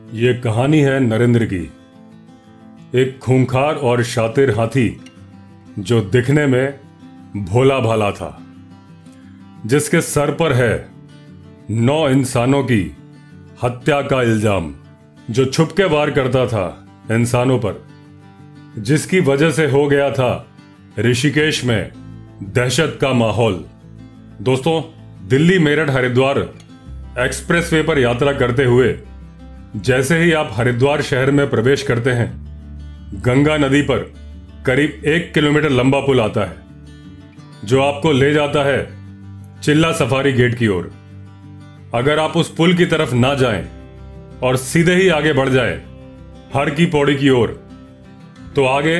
ये कहानी है नरेंद्र की। एक खूंखार और शातिर हाथी जो दिखने में भोला भाला था, जिसके सर पर है 9 इंसानों की हत्या का इल्जाम, जो छुप के वार करता था इंसानों पर, जिसकी वजह से हो गया था ऋषिकेश में दहशत का माहौल। दोस्तों, दिल्ली मेरठ हरिद्वार एक्सप्रेसवे पर यात्रा करते हुए जैसे ही आप हरिद्वार शहर में प्रवेश करते हैं, गंगा नदी पर करीब 1 किलोमीटर लंबा पुल आता है, जो आपको ले जाता है चिल्ला सफारी गेट की ओर। अगर आप उस पुल की तरफ ना जाएं और सीधे ही आगे बढ़ जाएं हर की पौड़ी की ओर, तो आगे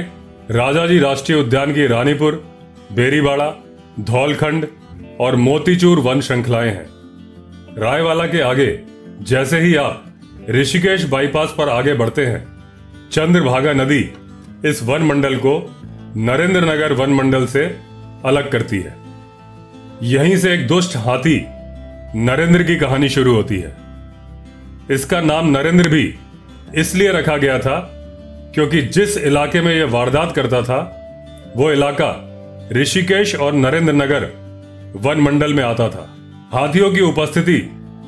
राजाजी राष्ट्रीय उद्यान की रानीपुर, बेरीबाड़ा, धौलखंड और मोतीचूर वन श्रृंखलाएं हैं। रायवाला के आगे जैसे ही आप ऋषिकेश बाईपास पर आगे बढ़ते हैं, चंद्रभागा नदी इस वन मंडल को नरेंद्र नगर वन मंडल से अलग करती है। यहीं से एक दुष्ट हाथी नरेंद्र की कहानी शुरू होती है। इसका नाम नरेंद्र भी इसलिए रखा गया था क्योंकि जिस इलाके में यह वारदात करता था, वो इलाका ऋषिकेश और नरेंद्र नगर वन मंडल में आता था। हाथियों की उपस्थिति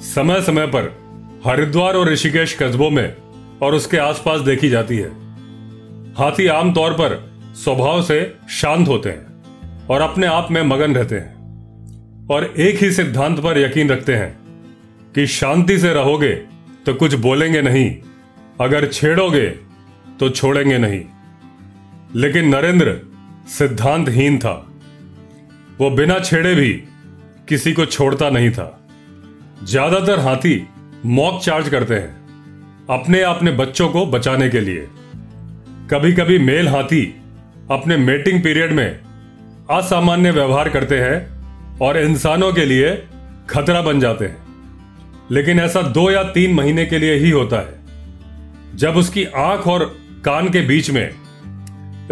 समय समय पर हरिद्वार और ऋषिकेश कस्बों में और उसके आसपास देखी जाती है। हाथी आमतौर पर स्वभाव से शांत होते हैं और अपने आप में मगन रहते हैं, और एक ही सिद्धांत पर यकीन रखते हैं कि शांति से रहोगे तो कुछ बोलेंगे नहीं, अगर छेड़ोगे तो छोड़ेंगे नहीं। लेकिन नरेंद्र सिद्धांतहीन था। वो बिना छेड़े भी किसी को छोड़ता नहीं था। ज्यादातर हाथी मॉक चार्ज करते हैं अपने बच्चों को बचाने के लिए। कभी कभी मेल हाथी अपने मेटिंग पीरियड में असामान्य व्यवहार करते हैं और इंसानों के लिए खतरा बन जाते हैं, लेकिन ऐसा 2 या 3 महीने के लिए ही होता है, जब उसकी आंख और कान के बीच में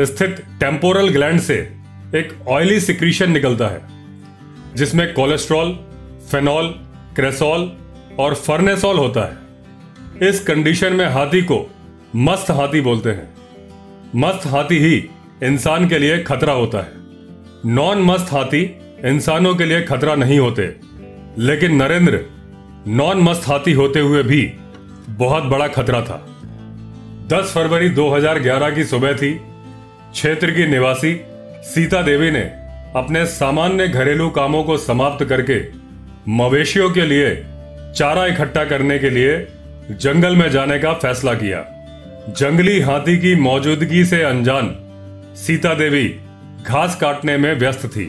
स्थित टेम्पोरल ग्लैंड से एक ऑयली सिक्रीशन निकलता है, जिसमें कोलेस्ट्रॉल, फेनॉल, क्रेसॉल और फर्नेसॉल होता है। इस कंडीशन में हाथी को मस्त हाथी बोलते हैं। मस्त हाथी ही इंसान के लिए खतरा होता है। नॉन मस्त हाथी इंसानों के लिए खतरा नहीं होते, लेकिन नरेंद्र नॉन मस्त हाथी होते हुए भी बहुत बड़ा खतरा था। 10 फरवरी 2011 की सुबह थी। क्षेत्र की निवासी सीता देवी ने अपने सामान्य घरेलू कामों को समाप्त करके मवेशियों के लिए चारा इकट्ठा करने के लिए जंगल में जाने का फैसला किया। जंगली हाथी की मौजूदगी से अनजान सीता देवी घास काटने में व्यस्त थी।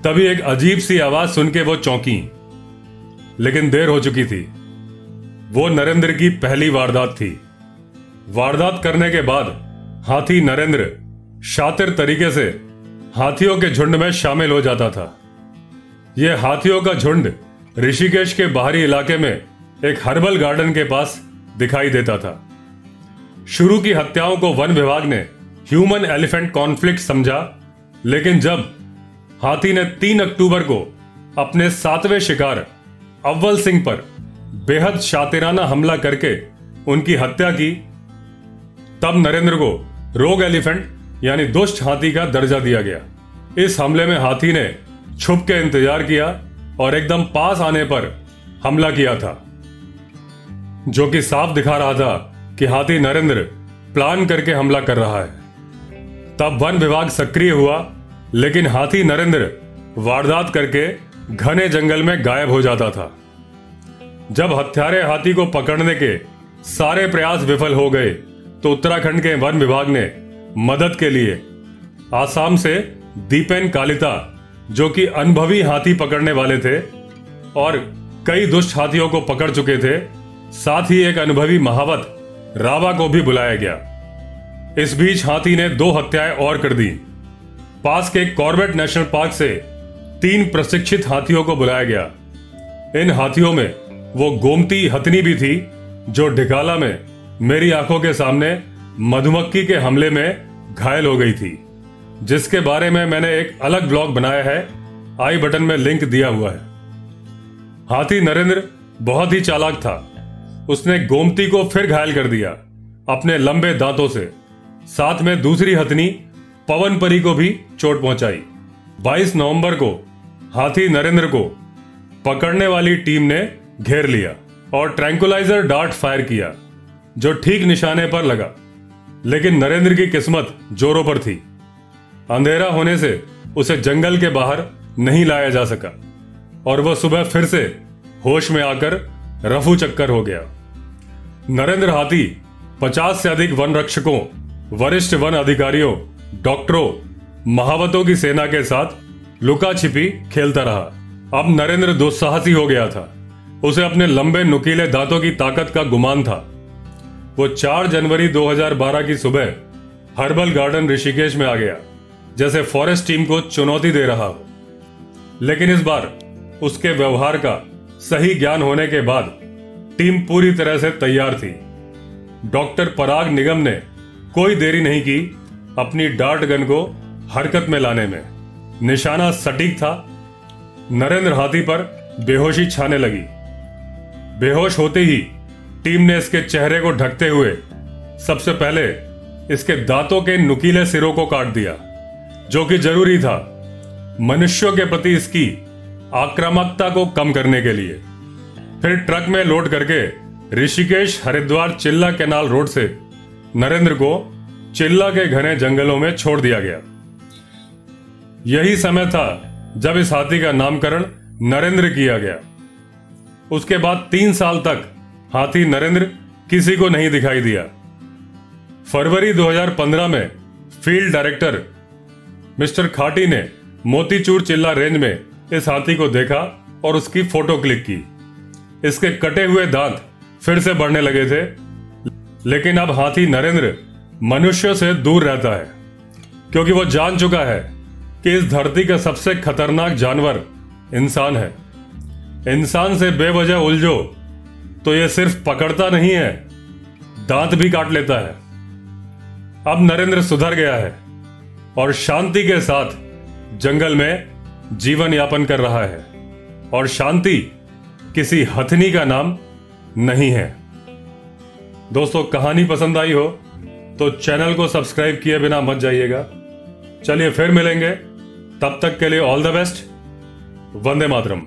तभी एक अजीब सी आवाज सुन के वो चौंकी, लेकिन देर हो चुकी थी। वो नरेंद्र की पहली वारदात थी। वारदात करने के बाद हाथी नरेंद्र शातिर तरीके से हाथियों के झुंड में शामिल हो जाता था। यह हाथियों का झुंड ऋषिकेश के बाहरी इलाके में एक हर्बल गार्डन के पास दिखाई देता था। शुरू की हत्याओं को वन विभाग ने ह्यूमन एलिफेंट कॉन्फ्लिक्ट समझा, लेकिन जब हाथी ने 3 अक्टूबर को अपने 7वें शिकार अव्वल सिंह पर बेहद शातिराना हमला करके उनकी हत्या की, तब नरेंद्र को रोग एलिफेंट यानी दुष्ट हाथी का दर्जा दिया गया। इस हमले में हाथी ने छुप के इंतजार किया और एकदम पास आने पर हमला किया था, जो कि साफ दिखा रहा था कि हाथी नरेंद्र प्लान करके हमला कर रहा है। तब वन विभाग सक्रिय हुआ, लेकिन हाथी नरेंद्र वारदात करके घने जंगल में गायब हो जाता था। जब हत्यारे हाथी को पकड़ने के सारे प्रयास विफल हो गए, तो उत्तराखंड के वन विभाग ने मदद के लिए आसाम से दीपेन कालिता, जो कि अनुभवी हाथी पकड़ने वाले थे और कई दुष्ट हाथियों को पकड़ चुके थे, साथ ही एक अनुभवी महावत रावा को भी बुलाया गया। इस बीच हाथी ने 2 हत्याएं और कर दी। पास के कॉर्बेट नेशनल पार्क से 3 प्रशिक्षित हाथियों को बुलाया गया। इन हाथियों में वो गोमती हथनी भी थी, जो ढिकाला में मेरी आंखों के सामने मधुमक्खी के हमले में घायल हो गई थी, जिसके बारे में मैंने एक अलग ब्लॉग बनाया है, आई बटन में लिंक दिया हुआ है। हाथी नरेंद्र बहुत ही चालाक था। उसने गोमती को फिर घायल कर दिया अपने लंबे दांतों से। साथ में दूसरी हथनी पवन परी को भी चोट पहुंचाई। 22 नवंबर को हाथी नरेंद्र को पकड़ने वाली टीम ने घेर लिया और ट्रैंकुलाइजर डार्ट फायर किया जो ठीक निशाने पर लगा। लेकिन नरेंद्र की किस्मत जोरों पर थी। अंधेरा होने से उसे जंगल के बाहर नहीं लाया जा सका और वह सुबह फिर से होश में आकर रफू चक्कर हो गया। नरेंद्र हाथी 50 से अधिक वन रक्षकों, वरिष्ठ वन अधिकारियों, डॉक्टरों, महावतों की सेना के साथ लुका छिपी खेलता रहा। अब नरेंद्र दुस्साहसी हो गया था। उसे अपने लंबे नुकीले दांतों की ताकत का गुमान था। वो 4 जनवरी 2012 की सुबह हर्बल गार्डन ऋषिकेश में आ गया, जैसे फॉरेस्ट टीम को चुनौती दे रहा हो। लेकिन इस बार उसके व्यवहार का सही ज्ञान होने के बाद टीम पूरी तरह से तैयार थी। डॉक्टर पराग निगम ने कोई देरी नहीं की अपनी डार्ट गन को हरकत में लाने में। निशाना सटीक था। नरेंद्र हाथी पर बेहोशी छाने लगी। बेहोश होते ही टीम ने इसके चेहरे को ढकते हुए सबसे पहले इसके दांतों के नुकीले सिरों को काट दिया, जो कि जरूरी था मनुष्यों के प्रति इसकी आक्रामकता को कम करने के लिए। फिर ट्रक में लोड करके ऋषिकेश हरिद्वार चिल्ला कैनाल रोड से नरेंद्र को चिल्ला के घने जंगलों में छोड़ दिया गया। यही समय था जब इस हाथी का नामकरण नरेंद्र किया गया। उसके बाद 3 साल तक हाथी नरेंद्र किसी को नहीं दिखाई दिया। फरवरी 2015 में फील्ड डायरेक्टर मिस्टर खाटी ने मोतीचूर चिल्ला रेंज में इस हाथी को देखा और उसकी फोटो क्लिक की। इसके कटे हुए दांत फिर से बढ़ने लगे थे, लेकिन अब हाथी नरेंद्र मनुष्यों से दूर रहता है, क्योंकि वो जान चुका है कि इस धरती का सबसे खतरनाक जानवर इंसान है। इंसान से बेवजह उलझो तो ये सिर्फ पकड़ता नहीं है, दांत भी काट लेता है। अब नरेंद्र सुधर गया है और शांति के साथ जंगल में जीवन यापन कर रहा है। और शांति किसी हथनी का नाम नहीं है। दोस्तों, कहानी पसंद आई हो तो चैनल को सब्सक्राइब किए बिना मत जाइएगा। चलिए फिर मिलेंगे, तब तक के लिए all the best. Vande Mataram.